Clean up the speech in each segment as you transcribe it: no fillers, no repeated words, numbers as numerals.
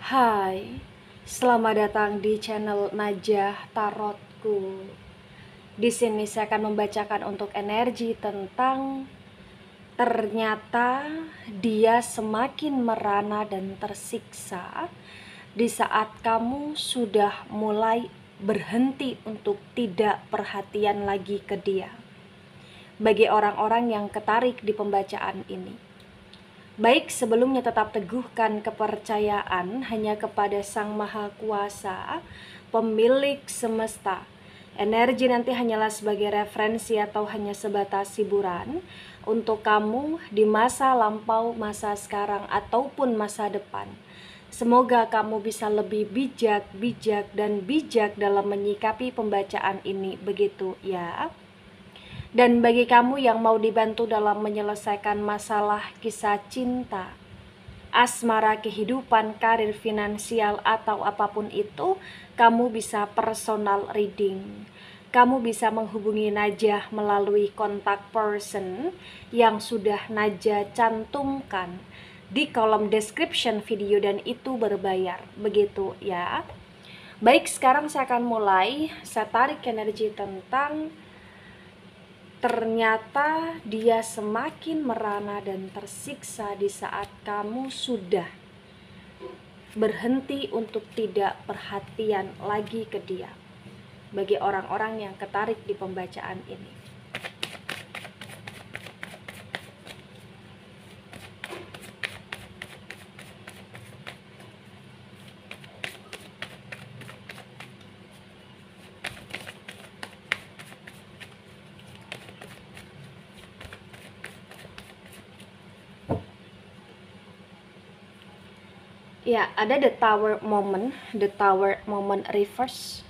Hai, selamat datang di channel Najah Tarotku. Di sini saya akan membacakan untuk energi tentang ternyata dia semakin merana dan tersiksa di saat kamu sudah mulai berhenti untuk tidak perhatian lagi ke dia. Bagi orang-orang yang ketarik di pembacaan ini, baik sebelumnya tetap teguhkan kepercayaan hanya kepada Sang Maha Kuasa, pemilik semesta. Energi nanti hanyalah sebagai referensi atau hanya sebatas hiburan untuk kamu di masa lampau, masa sekarang, ataupun masa depan. Semoga kamu bisa lebih bijak dalam menyikapi pembacaan ini, begitu ya. Dan bagi kamu yang mau dibantu dalam menyelesaikan masalah kisah cinta, asmara, kehidupan, karir, finansial, atau apapun itu, kamu bisa personal reading. Kamu bisa menghubungi Najah melalui kontak person yang sudah Najah cantumkan di kolom description video, dan itu berbayar, begitu ya. Baik, sekarang saya akan mulai. Saya tarik energi tentang ternyata dia semakin merana dan tersiksa di saat kamu sudah berhenti untuk tidak perhatian lagi ke dia. Bagi orang-orang yang ketarik di pembacaan ini, ya, ada the tower moment reverse.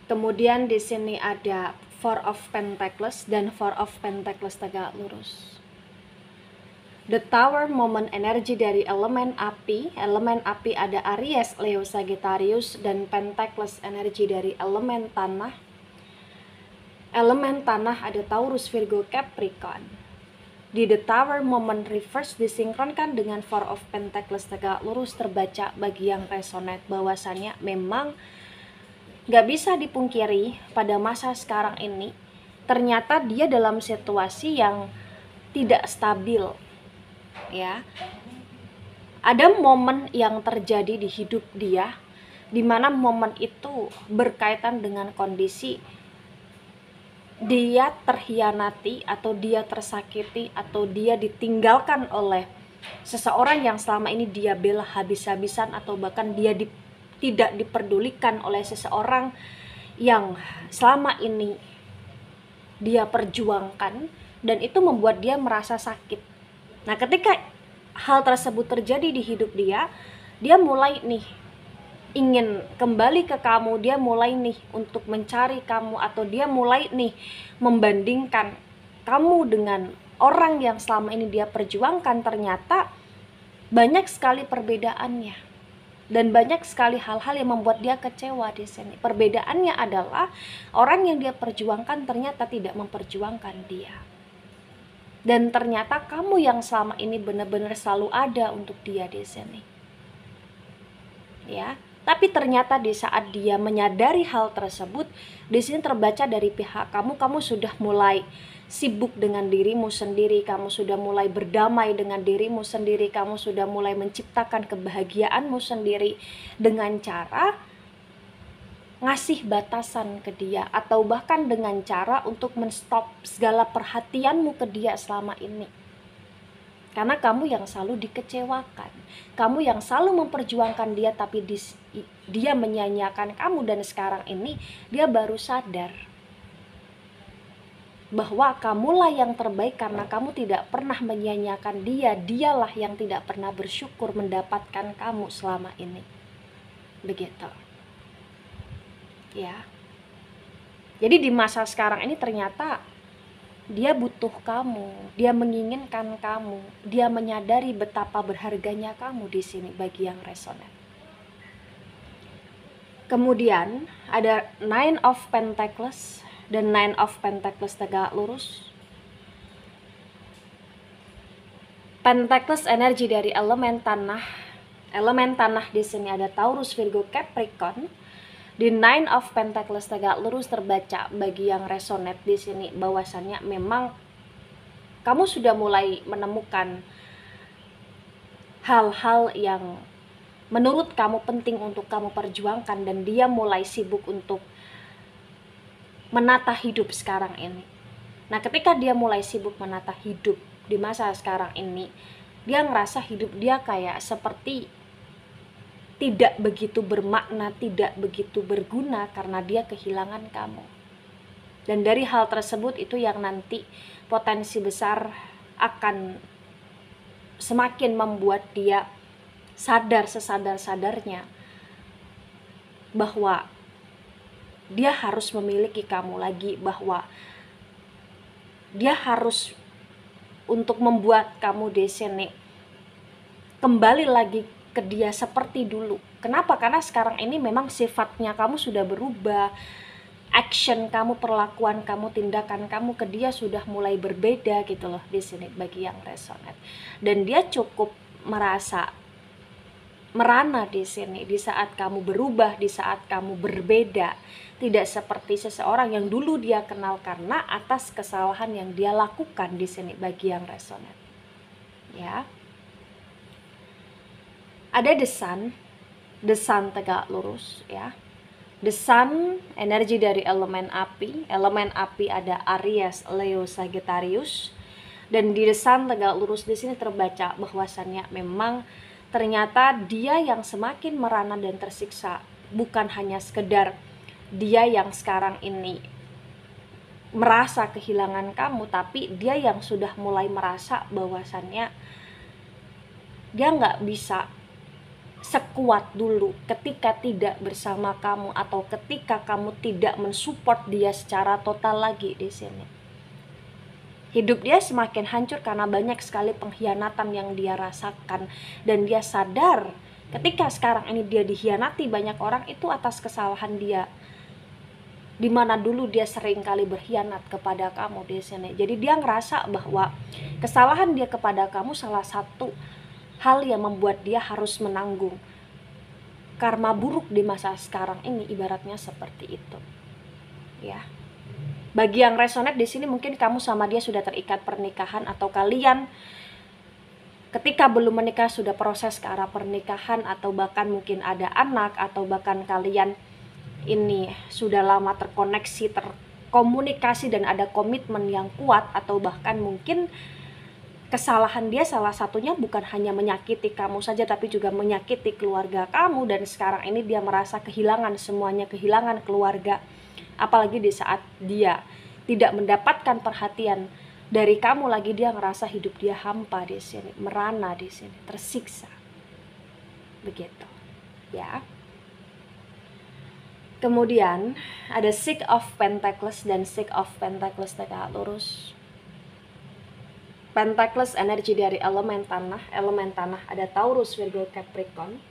Kemudian di sini ada Four of Pentacles dan Four of Pentacles tegak lurus. The Tower moment energi dari elemen api. Elemen api ada Aries, Leo, Sagittarius, dan Pentacles energi dari elemen tanah. Elemen tanah ada Taurus, Virgo, Capricorn. Di The Tower moment reverse disinkronkan dengan Four of Pentacles tegak lurus, terbaca bagi yang resonate bahwasannya memang gak bisa dipungkiri pada masa sekarang ini ternyata dia dalam situasi yang tidak stabil ya. Ada momen yang terjadi di hidup dia di mana momen itu berkaitan dengan kondisi dia terhianati atau dia tersakiti atau dia ditinggalkan oleh seseorang yang selama ini dia bela habis-habisan, atau bahkan dia tidak diperdulikan oleh seseorang yang selama ini dia perjuangkan, dan itu membuat dia merasa sakit. Nah, ketika hal tersebut terjadi di hidup dia, dia mulai nih ingin kembali ke kamu, dia mulai nih untuk mencari kamu, atau dia mulai nih membandingkan kamu dengan orang yang selama ini dia perjuangkan. Ternyata banyak sekali perbedaannya dan banyak sekali hal-hal yang membuat dia kecewa di sini. Perbedaannya adalah orang yang dia perjuangkan ternyata tidak memperjuangkan dia. Dan ternyata kamu yang selama ini benar-benar selalu ada untuk dia di sini. Ya, tapi ternyata di saat dia menyadari hal tersebut, di sini terbaca dari pihak kamu sudah mulai sibuk dengan dirimu sendiri, kamu sudah mulai berdamai dengan dirimu sendiri, kamu sudah mulai menciptakan kebahagiaanmu sendiri dengan cara ngasih batasan ke dia, atau bahkan dengan cara untuk menstop segala perhatianmu ke dia selama ini. Karena kamu yang selalu dikecewakan, kamu yang selalu memperjuangkan dia, tapi dia menyanyiakan kamu. Dan sekarang ini dia baru sadar bahwa kamulah yang terbaik karena kamu tidak pernah menyanyiakan dia. Dialah yang tidak pernah bersyukur mendapatkan kamu selama ini. Begitu ya. Jadi di masa sekarang ini ternyata dia butuh kamu, dia menginginkan kamu, dia menyadari betapa berharganya kamu di sini bagi yang resonate. Kemudian ada Nine of Pentacles dan Nine of Pentacles tegak lurus. Pentacles energi dari elemen tanah, elemen tanah di sini ada Taurus, Virgo, Capricorn. Di Nine of Pentacles tegak lurus terbaca bagi yang resonate di sini bahwasannya memang kamu sudah mulai menemukan hal-hal yang menurut kamu penting untuk kamu perjuangkan, dan dia mulai sibuk untuk menata hidup sekarang ini. Nah, ketika dia mulai sibuk menata hidup di masa sekarang ini, dia ngerasa hidup dia kayak seperti tidak begitu bermakna, tidak begitu berguna karena dia kehilangan kamu. Dan dari hal tersebut itu yang nanti potensi besar akan semakin membuat dia sadar sesadar-sadarnya bahwa dia harus memiliki kamu lagi, bahwa dia harus untuk membuat kamu di sini kembali lagi ke dia seperti dulu. Kenapa? Karena sekarang ini memang sifatnya kamu sudah berubah, action kamu, perlakuan kamu, tindakan kamu ke dia sudah mulai berbeda gitu loh di sini bagi yang resonate. Dan dia cukup merana di sini di saat kamu berubah, di saat kamu berbeda, tidak seperti seseorang yang dulu dia kenal karena atas kesalahan yang dia lakukan di sini bagi yang resonate. Ya. Ada the sun tegak lurus ya. The sun energi dari elemen api ada Aries, Leo, Sagittarius, dan di the sun tegak lurus di sini terbaca bahwasannya memang ternyata dia yang semakin merana dan tersiksa, bukan hanya sekedar dia yang sekarang ini merasa kehilangan kamu, tapi dia yang sudah mulai merasa bahwasannya dia nggak bisa sekuat dulu ketika tidak bersama kamu atau ketika kamu tidak mensupport dia secara total lagi di sini. Hidup dia semakin hancur karena banyak sekali pengkhianatan yang dia rasakan, dan dia sadar ketika sekarang ini dia dikhianati banyak orang itu atas kesalahan dia, dimana dulu dia sering kali berkhianat kepada kamu di sini. Jadi dia ngerasa bahwa kesalahan dia kepada kamu salah satu hal yang membuat dia harus menanggung karma buruk di masa sekarang ini, ibaratnya seperti itu. Ya. Bagi yang resonate di sini mungkin kamu sama dia sudah terikat pernikahan, atau kalian ketika belum menikah sudah proses ke arah pernikahan, atau bahkan mungkin ada anak, atau bahkan kalian ini sudah lama terkoneksi, terkomunikasi dan ada komitmen yang kuat, atau bahkan mungkin kesalahan dia salah satunya bukan hanya menyakiti kamu saja tapi juga menyakiti keluarga kamu, dan sekarang ini dia merasa kehilangan semuanya, kehilangan keluarga. Apalagi di saat dia tidak mendapatkan perhatian dari kamu lagi, dia ngerasa hidup dia hampa di sini, merana di sini, tersiksa. Begitu. Ya. Kemudian ada Six of Pentacles dan Six of Pentacles tegak lurus. Pentacles energi dari elemen tanah ada Taurus, Virgo, Capricorn.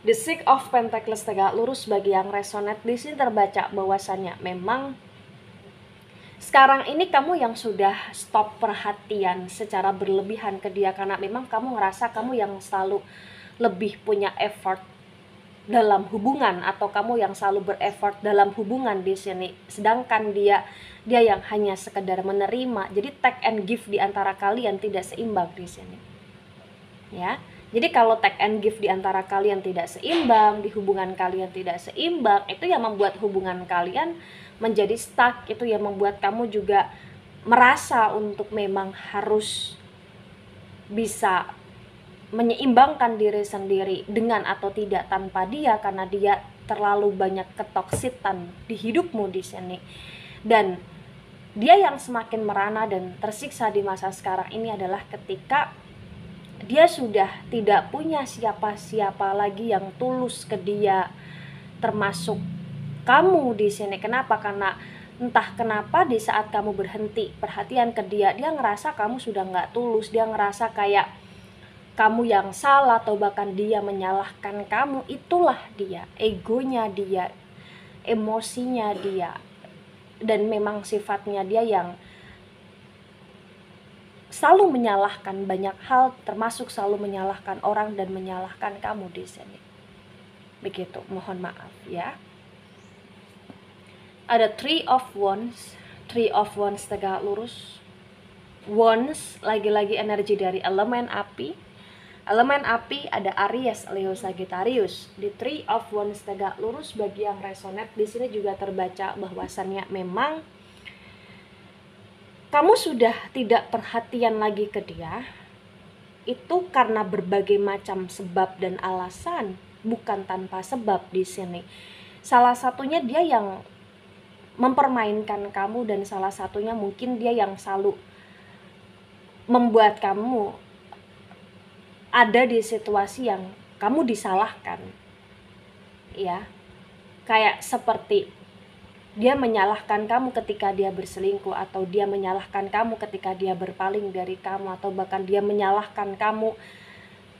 The Six of Pentacles tegak lurus bagi yang resonate di sini terbaca bahwasannya memang sekarang ini kamu yang sudah stop perhatian secara berlebihan ke dia, karena memang kamu ngerasa kamu yang selalu lebih punya effort dalam hubungan, atau kamu yang selalu bereffort dalam hubungan di sini, sedangkan dia yang hanya sekedar menerima. Jadi take and give di antara kalian tidak seimbang di sini. Ya. Jadi kalau take and give di antara kalian tidak seimbang, di hubungan kalian tidak seimbang, itu yang membuat hubungan kalian menjadi stuck, itu yang membuat kamu juga merasa untuk memang harus bisa menyeimbangkan diri sendiri dengan atau tidak tanpa dia, karena dia terlalu banyak ketoksitan di hidupmu di sini. Dan dia yang semakin merana dan tersiksa di masa sekarang ini adalah ketika dia sudah tidak punya siapa-siapa lagi yang tulus ke dia, termasuk kamu di sini. Kenapa? Karena entah kenapa di saat kamu berhenti perhatian ke dia, dia ngerasa kamu sudah nggak tulus, dia ngerasa kayak kamu yang salah, atau bahkan dia menyalahkan kamu. Itulah dia, egonya dia, emosinya dia, dan memang sifatnya dia yang selalu menyalahkan banyak hal, termasuk selalu menyalahkan orang dan menyalahkan kamu di sini. Begitu, mohon maaf ya. Ada Three of Wands tegak lurus. Wands lagi-lagi energi dari elemen api. Elemen api ada Aries, Leo, Sagittarius. Di Three of Wands tegak lurus, bagi yang resonate di sini juga terbaca bahwasannya memang kamu sudah tidak perhatian lagi ke dia. Itu karena berbagai macam sebab dan alasan, bukan tanpa sebab di sini. Salah satunya dia yang mempermainkan kamu, dan salah satunya mungkin dia yang selalu membuat kamu ada di situasi yang kamu disalahkan. Ya. Kayak seperti dia menyalahkan kamu ketika dia berselingkuh, atau dia menyalahkan kamu ketika dia berpaling dari kamu, atau bahkan dia menyalahkan kamu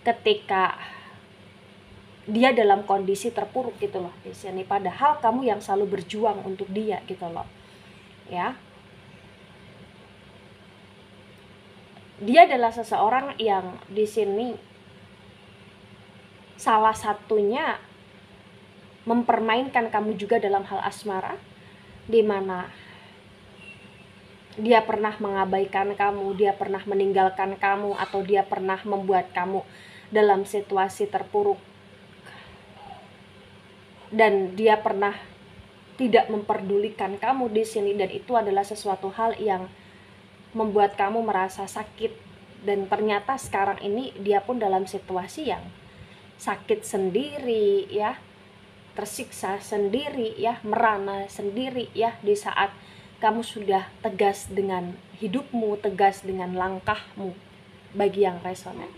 ketika dia dalam kondisi terpuruk gitu loh di sini. Padahal kamu yang selalu berjuang untuk dia gitu loh. Ya. Dia adalah seseorang yang di sini salah satunya mempermainkan kamu juga dalam hal asmara, di mana dia pernah mengabaikan kamu, dia pernah meninggalkan kamu, atau dia pernah membuat kamu dalam situasi terpuruk, dan dia pernah tidak memperdulikan kamu di sini. Dan itu adalah sesuatu hal yang membuat kamu merasa sakit, dan ternyata sekarang ini dia pun dalam situasi yang sakit sendiri ya, tersiksa sendiri ya, merana sendiri ya, di saat kamu sudah tegas dengan hidupmu, tegas dengan langkahmu, bagi yang resonan.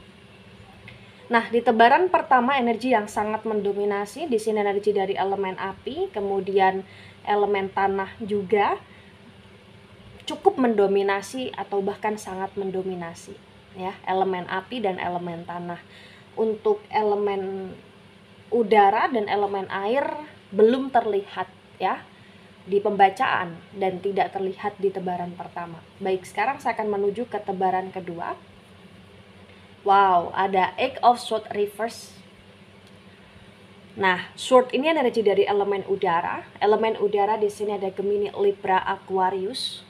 Nah, di tebaran pertama energi yang sangat mendominasi di sini energi dari elemen api, kemudian elemen tanah juga cukup mendominasi atau bahkan sangat mendominasi ya, elemen api dan elemen tanah. Untuk elemen udara dan elemen air belum terlihat ya di pembacaan, dan tidak terlihat di tebaran pertama. Baik, sekarang saya akan menuju ke tebaran kedua. Wow, ada Eight of Swords reverse. Nah, Sword ini energi dari elemen udara. Elemen udara di sini ada Gemini, Libra, Aquarius.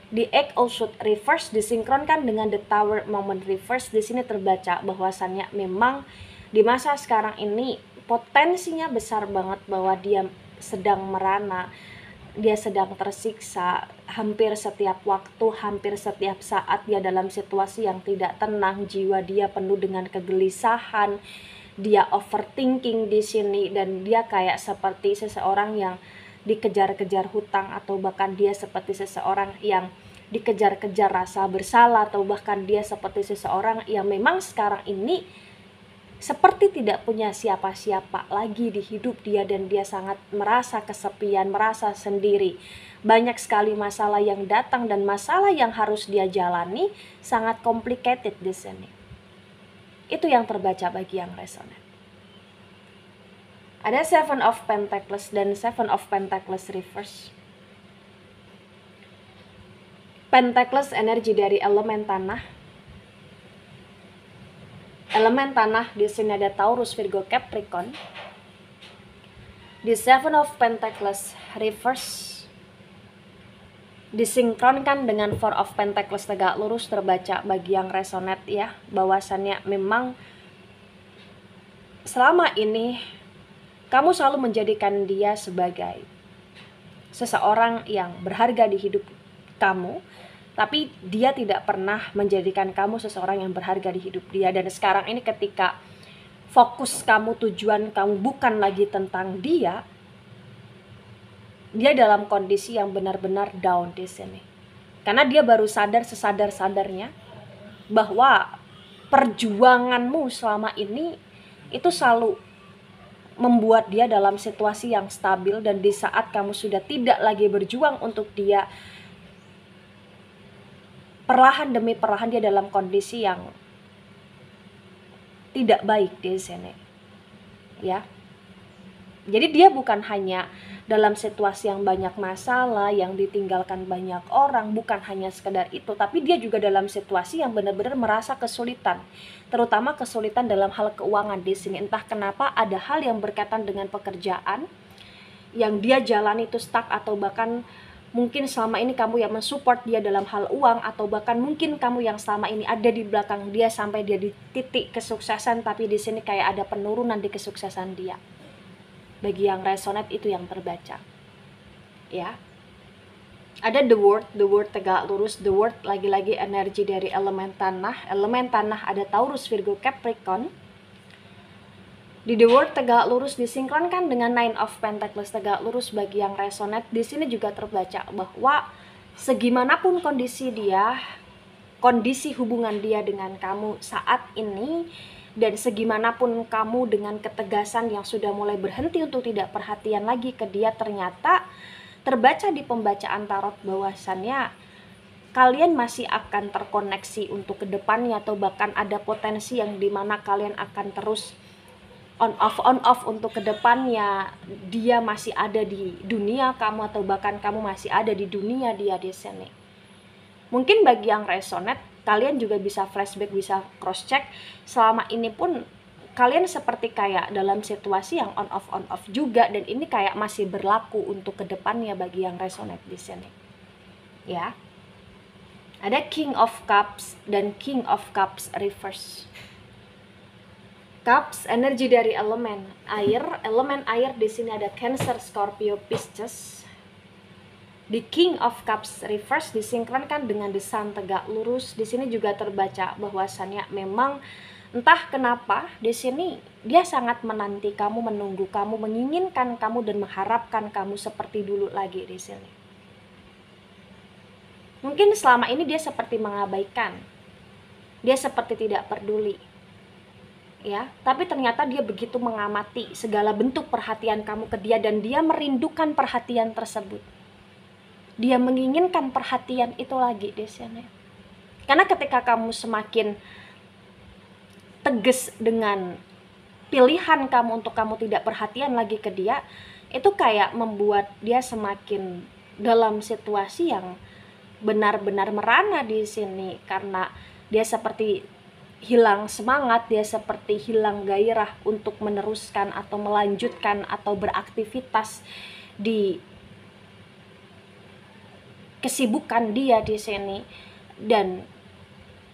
Di Eight of Swords reverse disinkronkan dengan The Tower Moment reverse. Di sini terbaca bahwasannya memang di masa sekarang ini potensinya besar banget bahwa dia sedang merana, dia sedang tersiksa hampir setiap waktu, hampir setiap saat dia dalam situasi yang tidak tenang, jiwa dia penuh dengan kegelisahan, dia overthinking di sini, dan dia kayak seperti seseorang yang dikejar-kejar hutang, atau bahkan dia seperti seseorang yang dikejar-kejar rasa bersalah, atau bahkan dia seperti seseorang yang memang sekarang ini seperti tidak punya siapa-siapa lagi di hidup dia, dan dia sangat merasa kesepian, merasa sendiri. Banyak sekali masalah yang datang, dan masalah yang harus dia jalani sangat complicated di sini. Itu yang terbaca bagi yang resonan. Ada Seven of Pentacles dan Seven of Pentacles reverse. Pentacles energi dari elemen tanah. Elemen tanah di sini ada Taurus, Virgo, Capricorn. Di Seven of Pentacles reverse disinkronkan dengan Four of Pentacles tegak lurus, terbaca bagi yang resonate ya, bahwasannya memang selama ini kamu selalu menjadikan dia sebagai seseorang yang berharga di hidup kamu, tapi dia tidak pernah menjadikan kamu seseorang yang berharga di hidup dia. Dan sekarang ini ketika fokus kamu, tujuan kamu bukan lagi tentang dia, dia dalam kondisi yang benar-benar down di sini. Karena dia baru sadar sesadar-sadarnya bahwa perjuanganmu selama ini itu selalu membuat dia dalam situasi yang stabil, dan di saat kamu sudah tidak lagi berjuang untuk dia, perlahan demi perlahan dia dalam kondisi yang tidak baik di sini. Ya. Jadi dia bukan hanya dalam situasi yang banyak masalah, yang ditinggalkan banyak orang, bukan hanya sekedar itu, tapi dia juga dalam situasi yang benar-benar merasa kesulitan, terutama kesulitan dalam hal keuangan di sini. Entah kenapa ada hal yang berkaitan dengan pekerjaan yang dia jalani itu stuck, atau bahkan mungkin selama ini kamu yang mensupport dia dalam hal uang, atau bahkan mungkin kamu yang selama ini ada di belakang dia sampai dia di titik kesuksesan, tapi di sini kayak ada penurunan di kesuksesan dia. Bagi yang resonate itu yang terbaca, ya. Ada the word tegak lurus. The word lagi-lagi energi dari elemen tanah. Elemen tanah ada Taurus, Virgo, Capricorn. Di the word tegak lurus disinkronkan dengan Nine of Pentacles tegak lurus. Bagi yang resonate di sini juga terbaca bahwa segimanapun kondisi dia, kondisi hubungan dia dengan kamu saat ini, dan segimanapun kamu dengan ketegasan yang sudah mulai berhenti untuk tidak perhatian lagi ke dia, ternyata terbaca di pembacaan tarot bahwasannya kalian masih akan terkoneksi untuk kedepannya, atau bahkan ada potensi yang dimana kalian akan terus on off untuk kedepannya. Dia masih ada di dunia kamu, atau bahkan kamu masih ada di dunia dia di sini. Mungkin bagi yang resonate, kalian juga bisa flashback, bisa cross check. Selama ini pun kalian seperti kayak dalam situasi yang on off juga, dan ini kayak masih berlaku untuk kedepannya bagi yang resonate di sini, ya. Ada King of Cups dan King of Cups reverse. Cups energi dari elemen air. Elemen air di sini ada Cancer, Scorpio, Pisces. Di King of Cups reverse disinkronkan dengan The Sun tegak lurus. Di sini juga terbaca bahwasannya memang entah kenapa di sini dia sangat menanti kamu, menunggu kamu, menginginkan kamu, dan mengharapkan kamu seperti dulu lagi di sini. Mungkin selama ini dia seperti mengabaikan, dia seperti tidak peduli, ya. Tapi ternyata dia begitu mengamati segala bentuk perhatian kamu ke dia, dan dia merindukan perhatian tersebut. Dia menginginkan perhatian itu lagi di sini. Karena ketika kamu semakin tegas dengan pilihan kamu untuk kamu tidak perhatian lagi ke dia, itu kayak membuat dia semakin dalam situasi yang benar-benar merana di sini. Karena dia seperti hilang semangat, dia seperti hilang gairah untuk meneruskan atau melanjutkan atau beraktivitas di kesibukan dia di sini, dan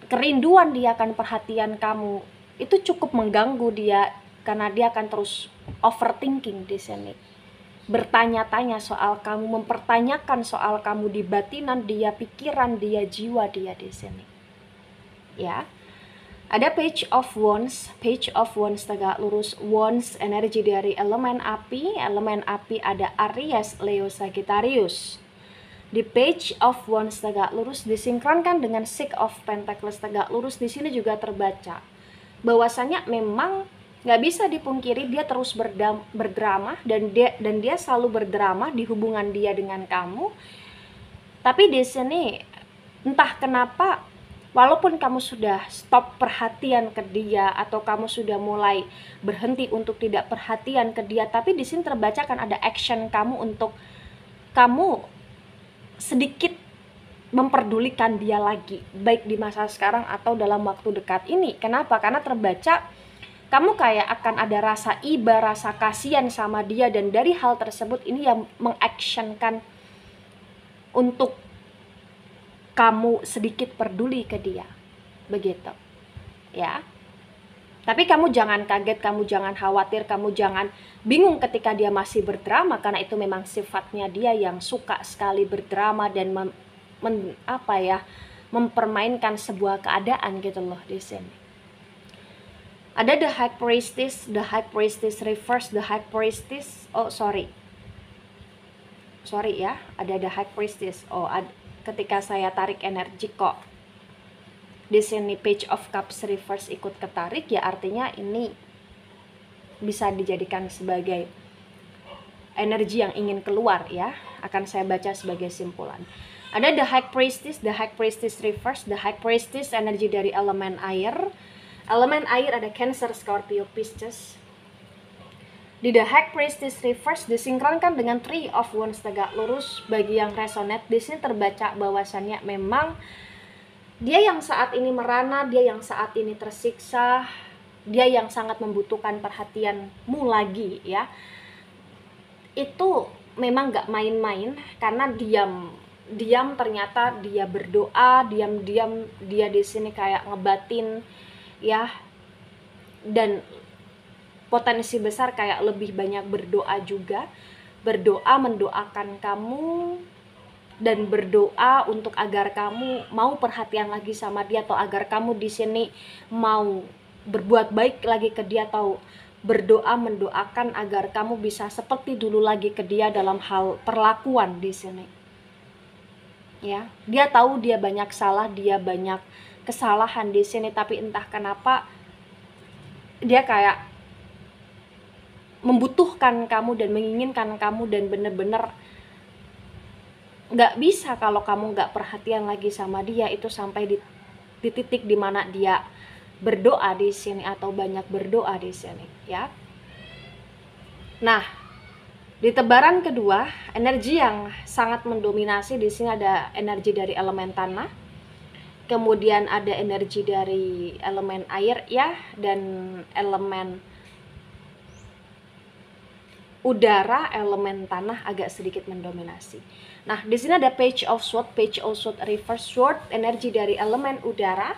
kerinduan dia akan perhatian kamu itu cukup mengganggu dia, karena dia akan terus overthinking di sini, bertanya-tanya soal kamu, mempertanyakan soal kamu di batinan dia, pikiran dia, jiwa dia di sini, ya. Ada Page of Wands. Page of Wands tegak lurus. Wands energi dari elemen api. Elemen api ada Aries, Leo, Sagittarius. Di Page of Wands tegak lurus disinkronkan dengan Six of Pentacles tegak lurus. Di sini juga terbaca bahwasanya memang nggak bisa dipungkiri dia terus berdrama, dan dia selalu berdrama di hubungan dia dengan kamu. Tapi di sini entah kenapa, walaupun kamu sudah stop perhatian ke dia, atau kamu sudah mulai berhenti untuk tidak perhatian ke dia, tapi di sini terbaca kan ada action kamu untuk kamu sedikit memperdulikan dia lagi, baik di masa sekarang atau dalam waktu dekat ini. Kenapa? Karena terbaca kamu kayak akan ada rasa iba, rasa kasihan sama dia, dan dari hal tersebut ini yang mengactionkan untuk kamu sedikit peduli ke dia, begitu, ya. Tapi kamu jangan kaget, kamu jangan khawatir, kamu jangan bingung ketika dia masih berdrama, karena itu memang sifatnya dia yang suka sekali berdrama dan mempermainkan sebuah keadaan gitu loh di sini. Ada The High Priestess, The High Priestess reverse, The High Priestess, sorry ya, ada The High Priestess. Ketika saya tarik energi kok di sini Page of Cups reverse ikut ketarik, ya artinya ini bisa dijadikan sebagai energi yang ingin keluar, ya. Akan saya baca sebagai simpulan. Ada The High Priestess, The High Priestess reverse, The High Priestess energi dari elemen air. Elemen air ada Cancer, Scorpio, Pisces. Di The High Priestess Reverse disinkronkan dengan Three of Wands tegak lurus. Bagi yang resonate, di sini terbaca bahwasannya memang dia yang saat ini merana, dia yang saat ini tersiksa, dia yang sangat membutuhkan perhatianmu lagi ya. Itu memang gak main-main, karena diam ternyata dia berdoa, diam-diam dia di sini kayak ngebatin ya, dan potensi besar kayak lebih banyak berdoa juga, berdoa mendoakan kamu dan berdoa untuk agar kamu mau perhatian lagi sama dia, atau agar kamu di sini mau berbuat baik lagi ke dia, atau berdoa mendoakan agar kamu bisa seperti dulu lagi ke dia dalam hal perlakuan di sini. Ya, dia tahu dia banyak salah, dia banyak kesalahan di sini, tapi entah kenapa dia kayak membutuhkan kamu dan menginginkan kamu, dan bener-bener nggak bisa kalau kamu nggak perhatian lagi sama dia. Itu sampai di titik dimana dia berdoa di sini, atau banyak berdoa di sini ya. Nah, di tebaran kedua, energi yang sangat mendominasi di sini ada energi dari elemen tanah, kemudian ada energi dari elemen air ya, dan elemen udara, elemen tanah agak sedikit mendominasi. Nah, di sini ada Page of Swords, Page of Swords Reverse Sword, energi dari elemen udara.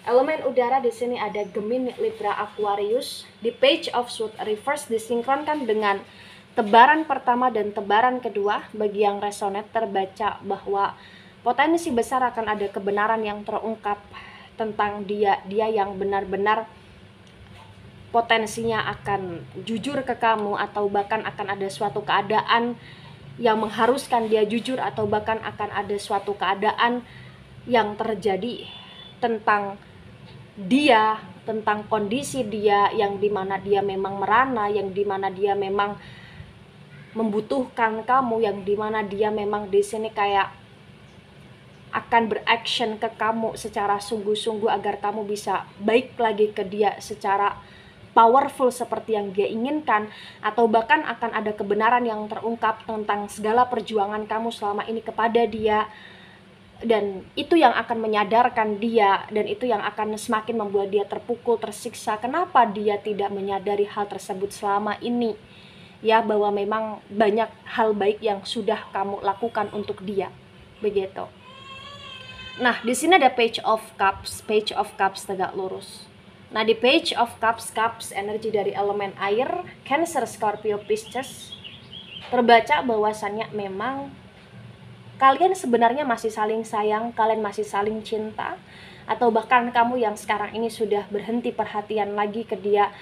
Elemen udara di sini ada Gemini, Libra, Aquarius. Di Page of Swords Reverse disinkronkan dengan tebaran pertama dan tebaran kedua. Bagi yang resonate terbaca bahwa potensi besar akan ada kebenaran yang terungkap tentang dia yang benar-benar potensinya akan jujur ke kamu, atau bahkan akan ada suatu keadaan yang mengharuskan dia jujur, atau bahkan akan ada suatu keadaan yang terjadi tentang dia, tentang kondisi dia yang dimana dia memang merana, yang dimana dia memang membutuhkan kamu, yang dimana dia memang di sini kayak akan beraction ke kamu secara sungguh-sungguh agar kamu bisa baik lagi ke dia secara powerful seperti yang dia inginkan, atau bahkan akan ada kebenaran yang terungkap tentang segala perjuangan kamu selama ini kepada dia, dan itu yang akan menyadarkan dia, dan itu yang akan semakin membuat dia terpukul, tersiksa. Kenapa dia tidak menyadari hal tersebut selama ini ya, bahwa memang banyak hal baik yang sudah kamu lakukan untuk dia, begitu. Nah, di sini ada Page of Cups, Page of Cups tegak lurus. Nah, di Page of Cups, energi dari elemen air, Cancer, Scorpio, Pisces, terbaca bahwasannya memang kalian sebenarnya masih saling sayang, kalian masih saling cinta, atau bahkan kamu yang sekarang ini sudah berhenti perhatian lagi ke dia,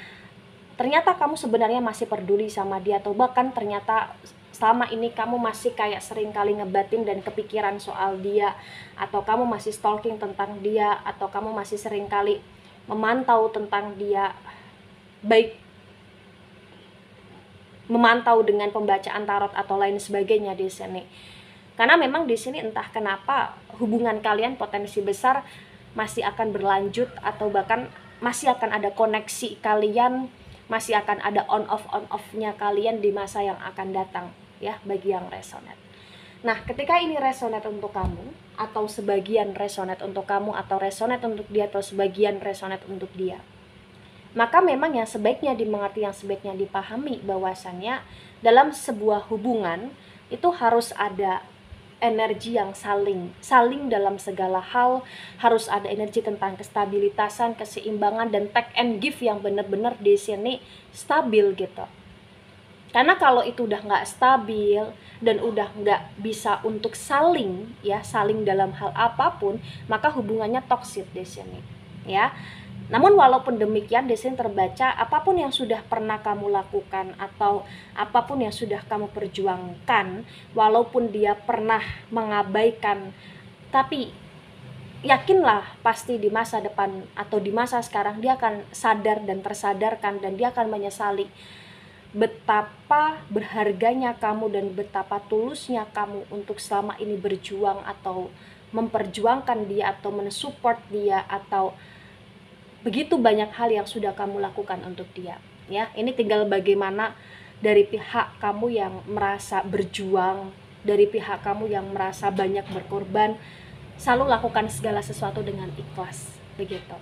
ternyata kamu sebenarnya masih peduli sama dia, atau bahkan ternyata selama ini kamu masih kayak sering kali ngebatin dan kepikiran soal dia, atau kamu masih stalking tentang dia, atau kamu masih sering kali memantau tentang dia, baik memantau dengan pembacaan tarot atau lain sebagainya di sini. Karena memang di sini entah kenapa hubungan kalian potensi besar masih akan berlanjut, atau bahkan masih akan ada koneksi kalian, masih akan ada on off-nya kalian di masa yang akan datang ya, bagi yang resonate. Nah, ketika ini resonate untuk kamu, atau sebagian resonate untuk kamu, atau resonate untuk dia, atau sebagian resonate untuk dia, maka memang yang sebaiknya dimengerti, yang sebaiknya dipahami bahwasannya dalam sebuah hubungan itu harus ada energi yang saling dalam segala hal, harus ada energi tentang kestabilitasan, keseimbangan, dan take and give yang benar-benar di sini stabil gitu. Karena kalau itu udah nggak stabil dan udah nggak bisa untuk saling dalam hal apapun, maka hubungannya toksik di sini ya. Namun walaupun demikian, di sini terbaca apapun yang sudah pernah kamu lakukan, atau apapun yang sudah kamu perjuangkan, walaupun dia pernah mengabaikan, tapi yakinlah pasti di masa depan atau di masa sekarang dia akan sadar dan tersadarkan, dan dia akan menyesali betapa berharganya kamu dan betapa tulusnya kamu untuk selama ini berjuang, atau memperjuangkan dia, atau mensupport dia, atau begitu banyak hal yang sudah kamu lakukan untuk dia. Ya, ini tinggal bagaimana dari pihak kamu yang merasa berjuang, dari pihak kamu yang merasa banyak berkorban, selalu lakukan segala sesuatu dengan ikhlas, begitu.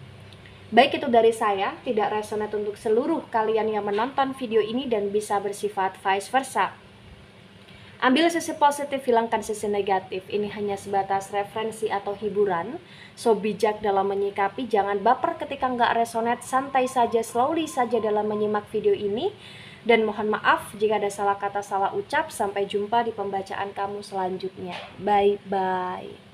Baik, itu dari saya, tidak resonate untuk seluruh kalian yang menonton video ini dan bisa bersifat vice versa. Ambil sisi positif, hilangkan sisi negatif. Ini hanya sebatas referensi atau hiburan. So bijak dalam menyikapi, jangan baper ketika nggak resonate, santai saja, slowly saja dalam menyimak video ini. Dan mohon maaf jika ada salah kata, salah ucap. Sampai jumpa di pembacaan kamu selanjutnya. Bye-bye.